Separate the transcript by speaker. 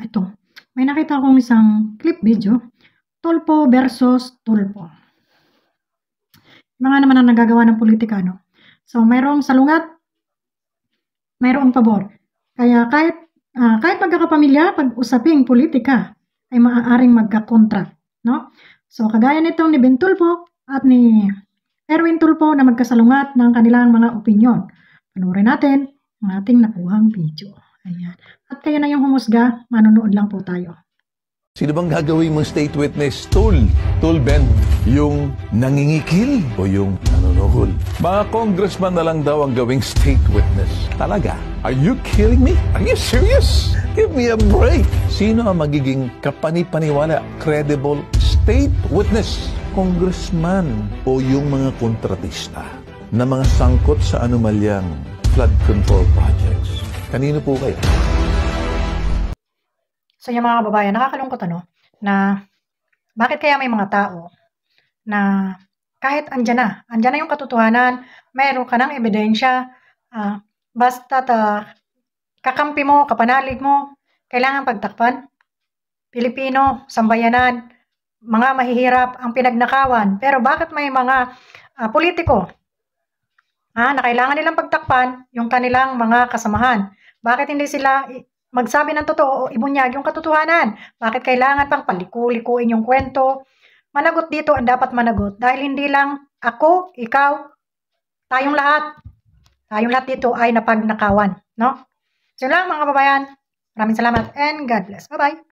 Speaker 1: Ito, may nakita akong isang clip video, Tulfo versus Tulfo. Mga naman ang nagagawa ng politika, no? So, mayroong salungat, mayroong pabor. Kaya kahit magkakapamilya, pag usaping politika, ay maaaring magkakontra, no? So, kagaya nitong ni Ben Tulfo at ni Erwin Tulfo na magkasalungat ng kanilang mga opinyon. Panoorin natin ang ating nakuhang video. Ayan. At kayo na yung humusga, manonood lang po tayo.
Speaker 2: Sino bang gagawin mong state witness? Tul Ben, yung nangingikil o yung nanonohol? Mga congressman na lang daw ang gawing state witness. Talaga? Are you kidding me? Are you serious? Give me a break. Sino ang magiging kapanipaniwala, credible state witness? Congressman o yung mga kontratista na mga sangkot sa anomalyang flood control projects? Kanino po kayo?
Speaker 1: So yung mga kababayan, nakakalungkot na bakit kaya may mga tao na kahit andyan na yung katotohanan, mayroon ka ng ebidensya, basta kakampi mo, kapanalig mo, kailangan pagtakpan. Pilipino, sambayanan, mga mahihirap ang pinagnakawan. Pero bakit may mga politiko na kailangan nilang pagtakpan yung kanilang mga kasamahan? Bakit hindi sila magsabi ng totoo o ibunyag yung katotohanan? Bakit kailangan pang paliku-likuin yung kwento? Managot dito ang dapat managot dahil hindi lang ako, ikaw, tayong lahat dito ay napagnakawan, no? So lang mga kababayan, maraming salamat and God bless. Bye-bye!